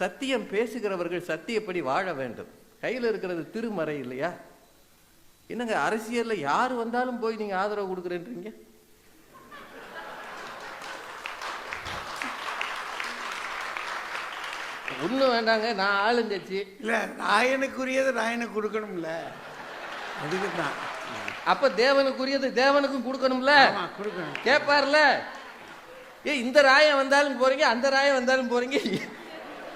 சத்தியம் பேசுகிறவர்கள் சத்தியப்படி வாழ வேண்டும். கையில் இருக்கிறது திருமறை இல்லையா? என்னங்க அரசியல்ல யார் வந்தாலும் போய் நீங்க ஆதரவு கொடுக்குறேன்றீங்க? ஒன்றும் வேண்டாங்க, நான் ஆளுங்கட்சி இல்லை, ராயனுக்குரியது ராயனுக்கு கொடுக்கணும்ல, அதுக்கு தான். அப்ப தேவனுக்குரியது தேவனுக்கும் கொடுக்கணும்ல, கொடுக்கணும். கேட்பார்ல, இந்த ராயம் வந்தாலும் போறீங்க, அந்த ராயம் வந்தாலும் போறீங்க,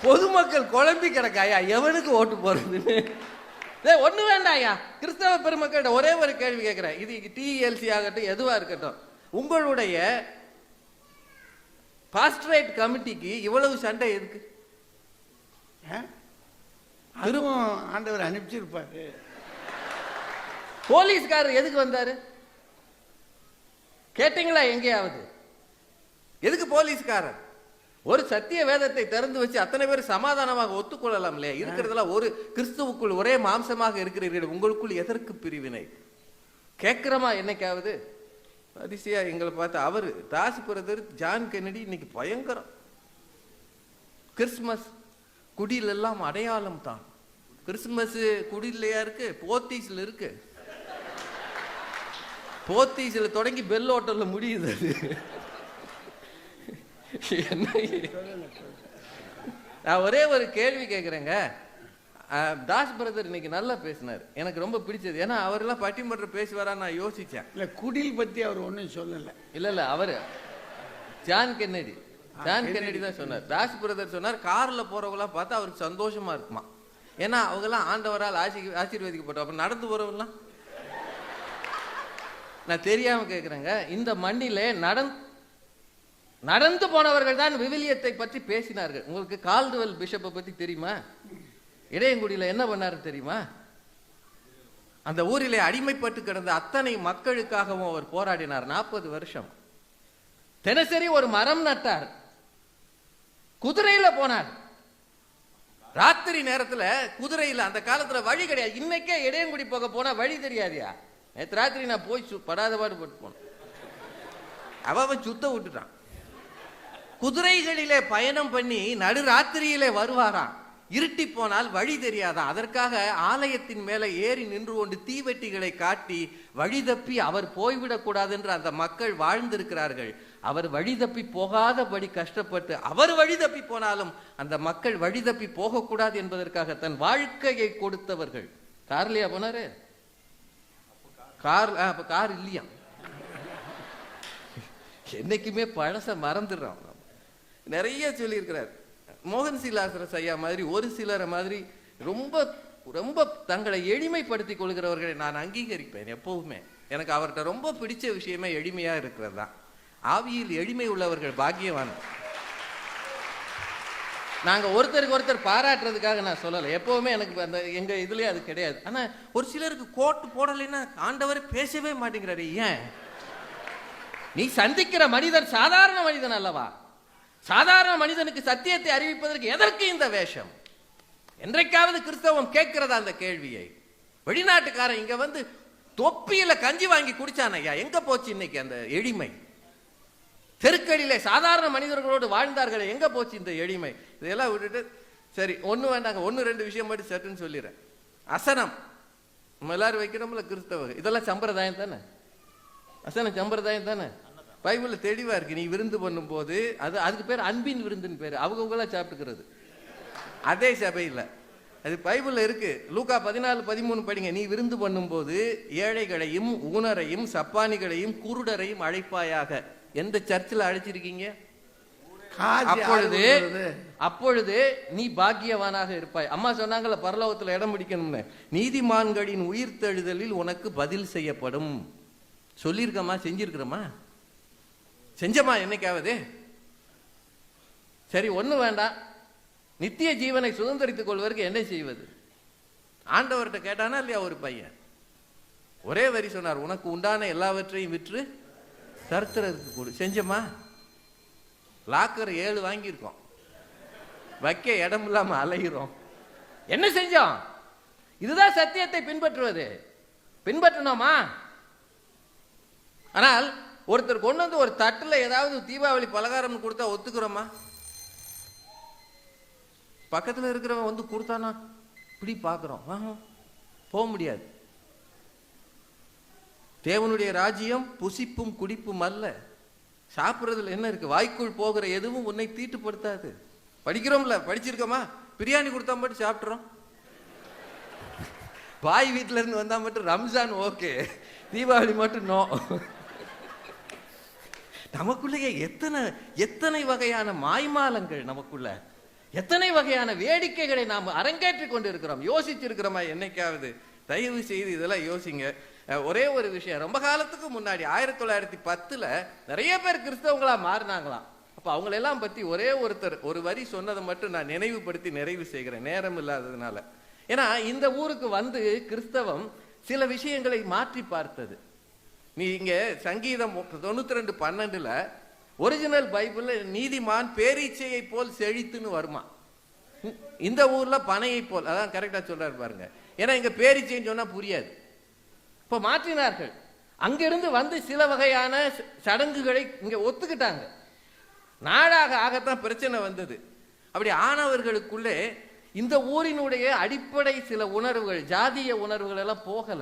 பொதுமக்கள் குழம்பி கிடக்காயா எவனுக்கு ஓட்டு போறதுன்னு. ஒண்ணு வேண்டாயா. கிறிஸ்தவ பெருமக்கள் ஒரே ஒரு கேள்வி கேட்கிறேன், இது டிஎல்சி ஆகட்டும் எதுவா இருக்கட்டும், உங்களுடைய பாஸ்டரேட் கமிட்டிக்கு இவ்வளவு சண்டை எதுக்கு? அதுவும் ஆண்டவர் அனுப்பிச்சிருப்பாரு. போலீஸ்காரர் எதுக்கு வந்தாரு கேட்டீங்களா? எங்கேயாவது எதுக்கு போலீஸ்காரர்? ஒரு சத்திய வேதத்தை திறந்து வச்சு அத்தனை பேர் சமாதானமாக ஒத்துக்கொள்ளலாம் இல்லையா? இருக்கிறதெல்லாம் ஒரு கிறிஸ்துவுக்குள் ஒரே மாம்சமாக இருக்கிறீர்கள், உங்களுக்குள் எதற்கு பிரிவினை? கேட்கிறோமா என்னைக்காவது? அதிசயா எங்களை பார்த்து அவரு தாஸ் பிரதர் ஜான் கென்னடி இன்னைக்கு பயங்கரம். கிறிஸ்துமஸ் குடியில எல்லாம் அடையாளம் தான். கிறிஸ்துமஸ் குடியிலையா இருக்கு? போத்தீஸ்ல இருக்கு. போத்தீஸ்ல தொடங்கி பெல் ஹோட்டல்ல முடியுது. நான் ஒரே ஒரு கேள்வி கேட்கிறேங்க. தாஸ் பிரதர் இன்னைக்கு நல்லா பேசினார், எனக்கு ரொம்ப பிடிச்சது. ஏன்னா அவரெல்லாம் பட்டிமன்றம் பேசுவாரா நான் யோசிச்சேன். இல்ல குடில் பத்தி அவர் ஒன்றும் சொல்லல. இல்ல அவரு ஜான் கென்னடி தான் சொன்னார். தாஸ் பிரதர் சொன்னார், கார்ல போறவங்களாம் பார்த்தா அவருக்கு சந்தோஷமா இருக்குமா. ஏன்னா அவங்க எல்லாம் ஆண்டவரால் ஆசீர்வதிக்கப்பட்டோம். அப்ப நடந்து போறவங்கலாம் நான் தெரியாம கேட்கிறேங்க. இந்த மண்ணிலே நடந்து போனவர்கள் தான் விவிலியத்தை பற்றி பேசினார்கள். உங்களுக்கு கால்டுவெல் பிஷப்பை பத்தி தெரியுமா? இடையங்குடியில என்ன பண்ணாரு தெரியுமா? அந்த ஊரிலே அடிமைப்பட்டு கிடந்த அத்தனை மக்களுக்காகவும் அவர் போராடினார் 40 வருஷம். தினசரி ஒரு மரம் நட்டார், குதிரையில போனார். ராத்திரி நேரத்துல குதிரையில, அந்த காலத்துல வழி கிடையாது. இன்னைக்கே இடையங்குடி போக போனா வழி தெரியாதியா? நேற்று ராத்திரி நான் போய் படாத பாடுபட்டு போனேன். அவன் சுத்த விட்டுட்டான். குதிரைகளிலே பயணம் பண்ணி நடுராத்திரியிலே வருவாராம். இருட்டி போனால் வழி தெரியாதான். அதற்காக ஆலயத்தின் மேலே ஏறி நின்று கொண்டு தீவெட்டிகளை காட்டி வழி தப்பி அவர் போய்விடக் கூடாது என்று அந்த மக்கள் வாழ்ந்திருக்கிறார்கள். அவர் வழி தப்பி போகாதபடி கஷ்டப்பட்டு, அவர் வழி தப்பி போனாலும் அந்த மக்கள் வழி தப்பி போகக்கூடாது என்பதற்காக தன் வாழ்க்கையை கொடுத்தவர்கள். கார்லயா போனாரு? கார் இல்லையா? என்னைக்குமே பழச மறந்துடுறோம். நிறைய சொல்லி இருக்கிறார். மோகன் சிலாசரஸ் ஐயா மாதிரி ஒரு சிலரை மாதிரி ரொம்ப ரொம்ப தங்களை எளிமைப்படுத்திக் கொள்கிறவர்களை நான் அங்கீகரிப்பேன் எப்பவுமே. எனக்கு அவர்கிட்ட ரொம்ப பிடிச்ச விஷயமே எளிமையா இருக்கிறது தான். ஆவியில் எளிமை உள்ளவர்கள் பாக்கியவான். நாங்க ஒருத்தருக்கு ஒருத்தர் பாராட்டுறதுக்காக நான் சொல்லலை. எப்பவுமே எனக்கு அந்த எங்க இதுலயே அது கிடையாது. ஆனா ஒரு சிலருக்கு கோட்டு போடலைன்னா ஆண்டவர் பேசவே மாட்டேங்கிறாரு. ஏன்? நீ சந்திக்கிற மனிதன் சாதாரண மனிதன் அல்லவா? சாதாரண மனிதனுக்கு சத்தியத்தை அறிவிப்பதற்கு எதற்கு இந்த வேஷம்? என்றைக்காவது கிறிஸ்தவம் கேட்கிறதா அந்த கேள்வியை? வெளிநாட்டுக்காரன் இங்க வந்து தொப்பியில கஞ்சி வாங்கி குடிச்சான் ஐயா, எங்க போச்சு இன்னைக்கு அந்த எளிமை? தெருக்களிலே சாதாரண மனிதர்களோடு வாழ்ந்தார்கள், எங்க போச்சு இந்த எளிமை? இதெல்லாம் விட்டுட்டு சரி ஒண்ணு வேண்டாங்க, 1-2 விஷயம் மட்டும் சட்டுன்னு சொல்லிடுறேன். அசனம் நம்ம எல்லாரும் வைக்கிறோம்ல கிறிஸ்தவ, இதெல்லாம் சம்பிரதாயம் தானே? அசனம் சம்பிரதாயம் தானே? பைபிள்ல தெளிவா இருக்கு. நீ விருந்து பண்ணும் போது அதுக்கு பேர் அன்பின் விருந்துன்னு பேரு. அவங்களா சாப்பிட்டுக்கிறது அதே சபையில் அது பைபிள்ல இருக்கு. லூக்கா 14-13 படிங்க. நீ விருந்து பண்ணும் போது ஏழைகளையும் ஊனரையும் சப்பானிகளையும் குருடரையும் அழைப்பாயாக. எந்த சர்ச்சில் அழைச்சிருக்கீங்க? அப்பொழுது நீ பாக்கியவானாக இருப்பாய். அம்மா சொன்னாங்கல்ல பரலோகத்துல இடம் பிடிக்கணும்னு. நீதிமான்களின் உயிர் தெழுதலில் உனக்கு பதில் செய்யப்படும். சொல்லியிருக்கமா? செஞ்சிருக்கிறோமா? செஞ்சமா என்னைக்காவது? சரி ஒண்ணு வேண்டாம், நித்திய ஜீவனை சுதந்திரித்துக் கொள்வதற்கு என்ன செய்வது? ஆண்டவர்கிட்ட கேட்டானா இல்லையா? ஒரு பையன் ஒரே வரி சொன்னார், உனக்கு உண்டான எல்லாவற்றையும் விற்று தரித்திரருக்கு கொடு. செஞ்சமா? லாக்கர் 7 வாங்கியிருக்கோம், வைக்க இடம் இல்லாம அலைகிறோம். என்ன செஞ்சோம்? இதுதான் சத்தியத்தை பின்பற்றணுமா? ஆனால் ஒருத்தர் கொண்டு வந்து ஒரு தட்டுல ஏதாவது தீபாவளி பலகாரம் கொடுத்தா ஒத்துக்கிறோமா? பக்கத்துல இருக்கிறவன் வந்து கொடுத்தானா இப்படி பார்க்கிறோம், போக முடியாது. தேவனுடைய ராஜ்யம் புசிப்பும் குடிப்பும் அல்ல. சாப்பிட்றதுல என்ன இருக்கு? வாய்க்குள் போகிற எதுவும் உன்னை தீட்டுப்படுத்தாது. படிக்கிறோம்ல, படிச்சிருக்கோமா? பிரியாணி கொடுத்தா மட்டும் சாப்பிட்றோம். பாய் வீட்டுல இருந்து வந்தா மட்டும் ரம்ஜான் ஓகே, தீபாவளி மட்டும் நோ. நமக்குள்ளேயே எத்தனை எத்தனை வகையான மாய்மாலங்கள், நமக்குள்ள எத்தனை வகையான வேடிக்கைகளை நாம் அரங்கேற்றிக் கொண்டு இருக்கிறோம். யோசிச்சிருக்கிறோமா என்னைக்காவது? தயவு செய்து இதெல்லாம் யோசிங்க. ஒரே ஒரு விஷயம், ரொம்ப காலத்துக்கு முன்னாடி 1910 நிறைய பேர் கிறிஸ்தவங்களா மாறினாங்களாம். அப்ப அவங்களெல்லாம் பத்தி ஒரே ஒருத்தர் ஒரு வரி சொன்னதை மட்டும் நான் நினைவுபடுத்தி நிறைவு செய்கிறேன், நேரம் இல்லாததுனால. ஏன்னா இந்த ஊருக்கு வந்து கிறிஸ்தவம் சில விஷயங்களை மாற்றி பார்த்தது. நீங்க சங்கீதம் 92:12 ஒரிஜினல் பைபிள்ல நீதிமான் பேரீச்சையை போல் செழித்துன்னு வருமா. இந்த ஊர்ல பனையை போல், அதான் கரெக்டா சொல்றாரு பாருங்க. ஏன்னா இங்க பேரீச்சைன்னு சொன்னா புரியாது. இப்ப மாற்றினார்கள். அங்கிருந்து வந்து சில வகையான சடங்குகளை இங்க ஒத்துக்கிட்டாங்க. நாடாக ஆகத்தான் பிரச்சனை வந்தது. அப்படி ஆனவர்களுக்குள்ளே இந்த ஊரினுடைய அடிப்படை சில உணர்வுகள், ஜாதிய உணர்வுகள் எல்லாம் போகல.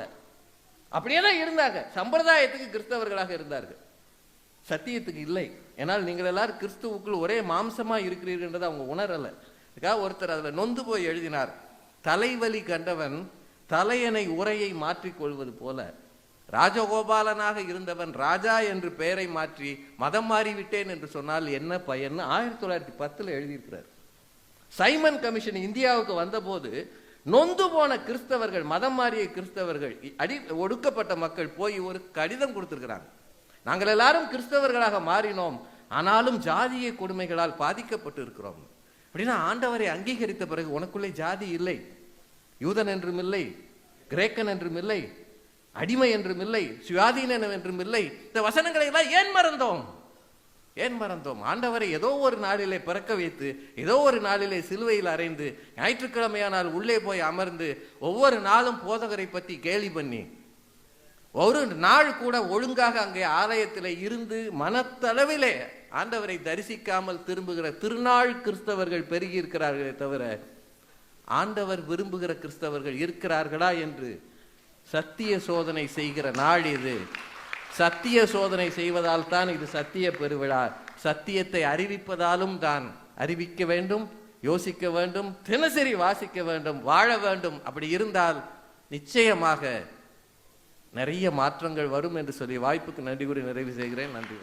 அப்படியெல்லாம் இருந்தாங்க. சம்பிரதாயத்துக்கு கிறிஸ்தவர்களாக இருந்தார்கள், சத்தியத்துக்கு இல்லை. ஏன்னால் நீங்கள் எல்லாரும் கிறிஸ்துவுக்குள் ஒரே மாம்சமா இருக்கிறீர்கள் அவங்க உணரல. ஒருத்தர் அதுல நொந்து போய் எழுதினார், தலைவலி கண்டவன் தலையணை உரையை மாற்றிக் கொள்வது போல ராஜகோபாலனாக இருந்தவன் ராஜா என்று பெயரை மாற்றி மதம் மாறிவிட்டேன் என்று சொன்னால் என்ன பயன்? 1910 எழுதியிருக்கிறார். சைமன் கமிஷன் இந்தியாவுக்கு வந்தபோது நொந்து போன கிறிஸ்தவர்கள், மதம் மாறிய கிறிஸ்தவர்கள், ஒடுக்கப்பட்ட மக்கள் போய் ஒரு கடிதம் கொடுத்திருக்கிறாங்க. நாங்கள் எல்லாரும் கிறிஸ்தவர்களாக மாறினோம், ஆனாலும் ஜாதிய கொடுமைகளால் பாதிக்கப்பட்டு இருக்கிறோம். அப்படின்னா ஆண்டவரை அங்கீகரித்த பிறகு உனக்குள்ளே ஜாதி இல்லை, யூதன் என்றும் இல்லை, கிரேக்கன் என்றும் இல்லை, அடிமை என்றும் இல்லை, சுயாதீனன் என்றும் இல்லை. இந்த வசனங்களை எல்லாம் ஏன் மறந்தோம்? ஏன் மறந்தோம்? ஆண்டவரை ஏதோ ஒரு நாளிலே பிறக்க வைத்து, ஏதோ ஒரு நாளிலே சிலுவையில் அறைந்து, ஞாயிற்றுக்கிழமையானால் உள்ளே போய் அமர்ந்து, ஒவ்வொரு நாளும் போதகரை பற்றி கேலி பண்ணி, ஒரு நாள் கூட ஒழுங்காக அங்கே ஆலயத்தில் இருந்து மனத்தளவிலே ஆண்டவரை தரிசிக்காமல் திரும்புகிற திருநாள் கிறிஸ்தவர்கள் பெருகி இருக்கிறார்களே தவிர ஆண்டவர் விரும்புகிற கிறிஸ்தவர்கள் இருக்கிறார்களா என்று சத்திய சோதனை செய்கிற நாள் இது. சத்திய சோதனை செய்வதால் தான் இது சத்திய பெருவிழா. சத்தியத்தை அறிவிப்பதாலும் தான். அறிவிக்க வேண்டும், யோசிக்க வேண்டும், தினசரி வாசிக்க வேண்டும், வாழ வேண்டும். அப்படி இருந்தால் நிச்சயமாக நிறைய மாற்றங்கள் வரும் என்று சொல்லி வாய்ப்புக்கு நன்றி கூறி நிறைவு செய்கிறேன். நன்றி.